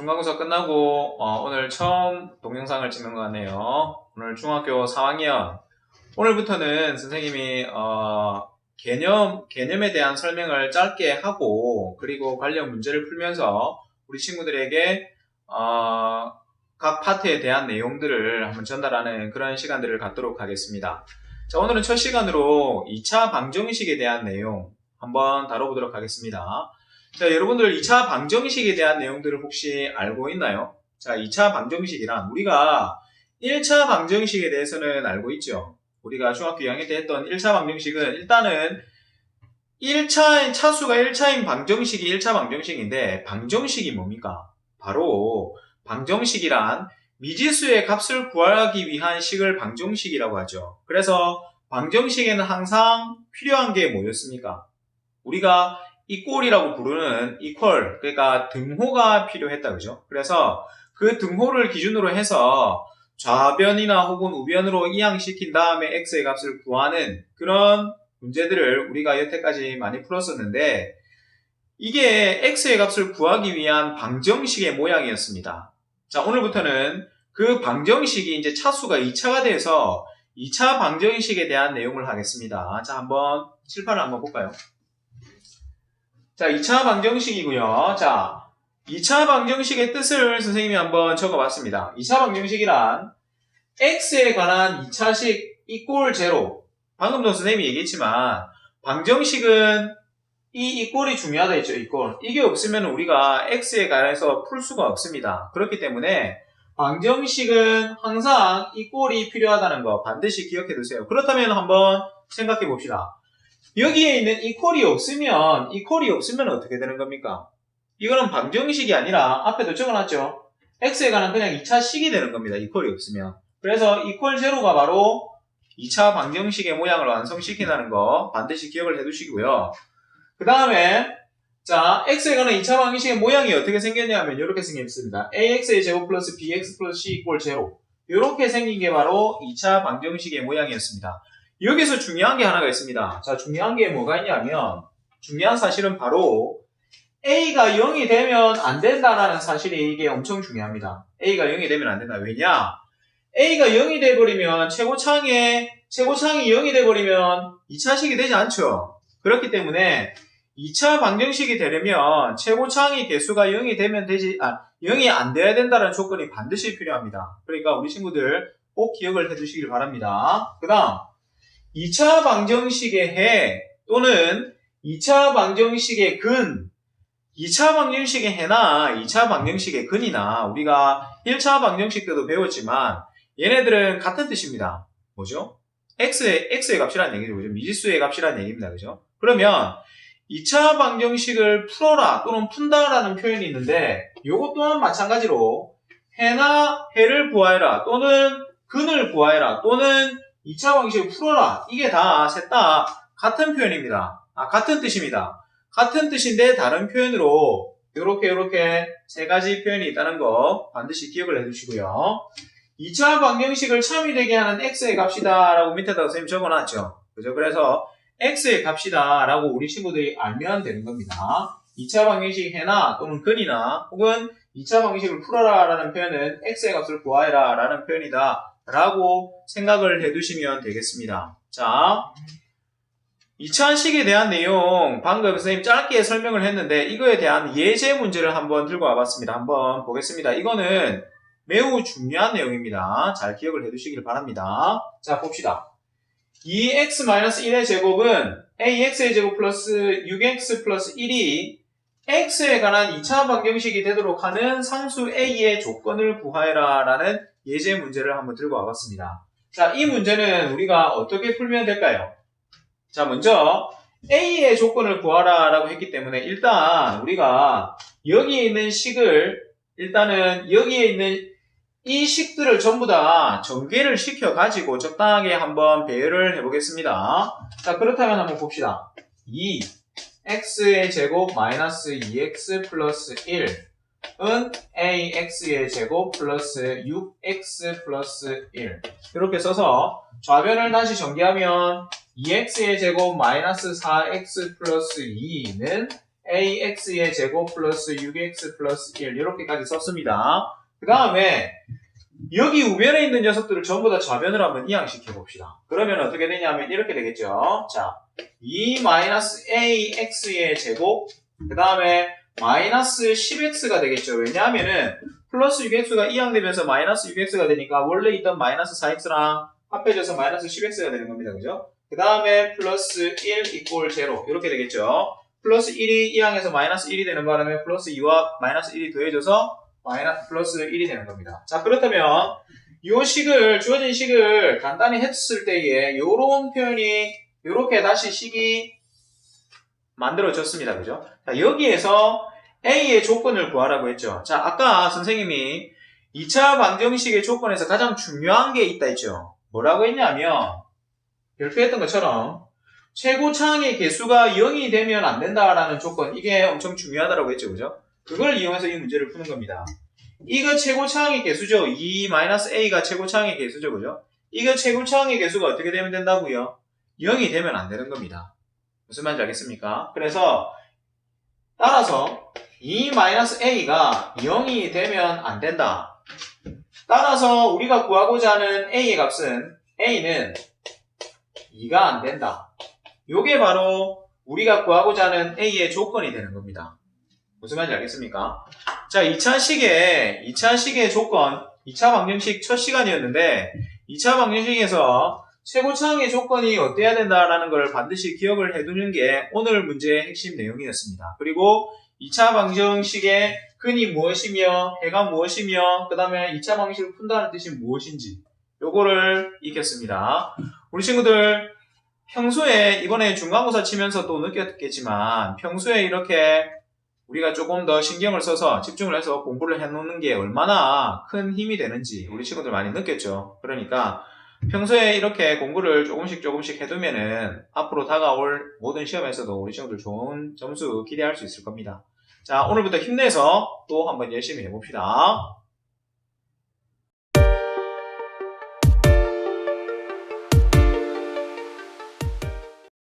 중간고사 끝나고 오늘 처음 동영상을 찍는 것 같네요. 오늘 중학교 4학년 오늘부터는 선생님이 개념에 대한 설명을 짧게 하고 그리고 관련 문제를 풀면서 우리 친구들에게 각 파트에 대한 내용들을 한번 전달하는 그런 시간들을 갖도록 하겠습니다. 자, 오늘은 첫 시간으로 2차 방정식에 대한 내용 한번 다뤄보도록 하겠습니다. 자, 여러분들 2차 방정식에 대한 내용들을 혹시 알고 있나요? 자, 2차 방정식이란 우리가 1차 방정식에 대해서는 알고 있죠. 우리가 중학교 2학년 때 했던 1차 방정식은 일단은 차수가 1차인 방정식이 1차 방정식인데 방정식이 뭡니까? 바로 방정식이란 미지수의 값을 구하기 위한 식을 방정식이라고 하죠. 그래서 방정식에는 항상 필요한 게 뭐였습니까? 우리가 이꼴이라고 부르는 이퀄, 그러니까 등호가 필요했다, 그죠? 그래서 그 등호를 기준으로 해서 좌변이나 혹은 우변으로 이항시킨 다음에 x의 값을 구하는 그런 문제들을 우리가 여태까지 많이 풀었었는데 이게 x의 값을 구하기 위한 방정식의 모양이었습니다. 자, 오늘부터는 그 방정식이 이제 차수가 2차가 돼서 2차 방정식에 대한 내용을 하겠습니다. 자, 한번 칠판을 한번 볼까요? 자, 2차 방정식이고요. 자, 2차 방정식의 뜻을 선생님이 한번 적어봤습니다. 2차 방정식이란 x에 관한 2차식 이꼴 제로. 방금도 선생님이 얘기했지만 방정식은 이 이꼴이 중요하다 했죠. 이꼴. 이게 없으면 우리가 x에 관해서 풀 수가 없습니다. 그렇기 때문에 방정식은 항상 이꼴이 필요하다는 거 반드시 기억해 두세요. 그렇다면 한번 생각해 봅시다. 여기에 있는 이퀄이 없으면 어떻게 되는 겁니까? 이거는 방정식이 아니라 앞에도 적어놨죠. x에 관한 그냥 2차식이 되는 겁니다. 이퀄이 없으면. 그래서 이퀄 제로가 바로 2차 방정식의 모양을 완성시킨다는 거 반드시 기억을 해두시고요. 그 다음에 자, x에 관한 2차 방정식의 모양이 어떻게 생겼냐면 이렇게 생겼습니다. ax의 제곱 플러스 bx 플러스 c 이퀄 제로. 이렇게 생긴 게 바로 2차 방정식의 모양이었습니다. 여기서 중요한 게 하나가 있습니다. 자, 중요한 게 뭐가 있냐면 중요한 사실은 바로 A가 0이 되면 안 된다라는 사실이 이게 엄청 중요합니다. A가 0이 되면 안 된다. 왜냐? A가 0이 돼버리면 최고창이 0이 돼버리면 2차식이 되지 않죠. 그렇기 때문에 2차 방정식이 되려면 최고창이 개수가 0이 되면 0이 안 돼야 된다는 조건이 반드시 필요합니다. 그러니까 우리 친구들 꼭 기억을 해주시길 바랍니다. 그 다음 2차 방정식의 해 또는 2차 방정식의 근 2차 방정식의 해나 2차 방정식의 근이나 우리가 1차 방정식 때도 배웠지만 얘네들은 같은 뜻입니다. 뭐죠? x의 값이라는 얘기죠. 그죠? 미지수의 값이라는 얘기입니다. 그죠? 그러면 2차 방정식을 풀어라 또는 푼다라는 표현이 있는데 이것 또한 마찬가지로 해를 구하여라 또는 근을 구하여라 또는 2차 방식을 풀어라. 이게 다 셋 다 같은 표현입니다. 같은 뜻입니다. 같은 뜻인데 다른 표현으로 요렇게 세 가지 표현이 있다는 거 반드시 기억을 해주시고요. 2차 방정식을 참이 되게 하는 x의 값이다 라고 밑에다 선생님 적어놨죠. 그죠? 그래서 x의 값이다 라고 우리 친구들이 알면 되는 겁니다. 2차 방정식 해나 또는 근이나 혹은 2차 방정식을 풀어라 라는 표현은 x의 값을 구하여라 라는 표현이다 라고 생각을 해두시면 되겠습니다. 자, 2차식에 대한 내용 방금 선생님 짧게 설명을 했는데 이거에 대한 예제 문제를 한번 들고 와봤습니다. 한번 보겠습니다. 이거는 매우 중요한 내용입니다. 잘 기억을 해두시길 바랍니다. 자, 봅시다. 2x-1의 제곱은 ax의 제곱 플러스 6x 플러스 1이 x에 관한 2차 방정식이 되도록 하는 상수 a의 조건을 구하여라 라는 예제 문제를 한번 들고 와봤습니다. 자, 이 문제는 우리가 어떻게 풀면 될까요? 자, 먼저 a의 조건을 구하라 라고 했기 때문에 일단 우리가 여기에 있는 식을 일단은 여기에 있는 이 식들을 전부 다 전개를 시켜가지고 적당하게 한번 배열을 해보겠습니다. 자, 그렇다면 한번 봅시다. 2x의 제곱 마이너스 2x 플러스 1은 ax의 제곱 플러스 6x 플러스 1 이렇게 써서 좌변을 다시 전개하면 2x의 제곱 마이너스 4x 플러스 2는 AX의 제곱 플러스 6X 플러스 1 이렇게까지 썼습니다. 그 다음에 여기 우변에 있는 녀석들을 전부 다 좌변으로 한번 이항시켜 봅시다. 그러면 어떻게 되냐면 이렇게 되겠죠. 자, 2-AX의 제곱 그 다음에 마이너스 10X가 되겠죠. 왜냐하면은 플러스 6X가 이항되면서 마이너스 6X가 되니까 원래 있던 마이너스 4X랑 합해져서 마이너스 10X가 되는 겁니다. 그죠? 그 다음에 플러스 1 이꼴 0 이렇게 되겠죠. 플러스 1이 이항해서 마이너스 1이 되는 바람에 플러스 2와 마이너스 1이 더해져서 플러스 1이 되는 겁니다. 자, 그렇다면 이 식을 주어진 식을 간단히 했을 때에 요런 표현이 요렇게 다시 식이 만들어졌습니다. 그죠? 자, 여기에서 A의 조건을 구하라고 했죠. 자, 아까 선생님이 2차 방정식의 조건에서 가장 중요한 게 있다 했죠. 뭐라고 했냐면 별표했던 것처럼 최고차항의 개수가 0이 되면 안 된다라는 조건, 이게 엄청 중요하다고 했죠. 그죠? 그걸 이용해서 이 문제를 푸는 겁니다. 이거 최고차항의 개수죠. 2-a가 최고차항의 개수죠. 그죠? 이거 최고차항의 개수가 어떻게 되면 된다고요? 0이 되면 안 되는 겁니다. 무슨 말인지 알겠습니까? 그래서 따라서 2-a가 0이 되면 안 된다. 따라서 우리가 구하고자 하는 a의 값은 a는 2가 안 된다. 요게 바로 우리가 구하고자 하는 a의 조건이 되는 겁니다. 무슨 말인지 알겠습니까? 자, 2차식의 조건, 2차 방정식 첫 시간이었는데 2차 방정식에서 최고차항의 조건이 어때야 된다라는 걸 반드시 기억을 해두는 게 오늘 문제의 핵심 내용이었습니다. 그리고 2차 방정식의 근이 무엇이며 해가 무엇이며 그 다음에 2차 방정식을 푼다는 뜻이 무엇인지 요거를 익혔습니다. 우리 친구들 평소에 이번에 중간고사 치면서 또 느꼈겠지만 평소에 이렇게 우리가 조금 더 신경을 써서 집중을 해서 공부를 해놓는 게 얼마나 큰 힘이 되는지 우리 친구들 많이 느꼈죠. 그러니까 평소에 이렇게 공부를 조금씩 해두면은 앞으로 다가올 모든 시험에서도 우리 친구들 좋은 점수 기대할 수 있을 겁니다. 자, 오늘부터 힘내서 또 한번 열심히 해봅시다.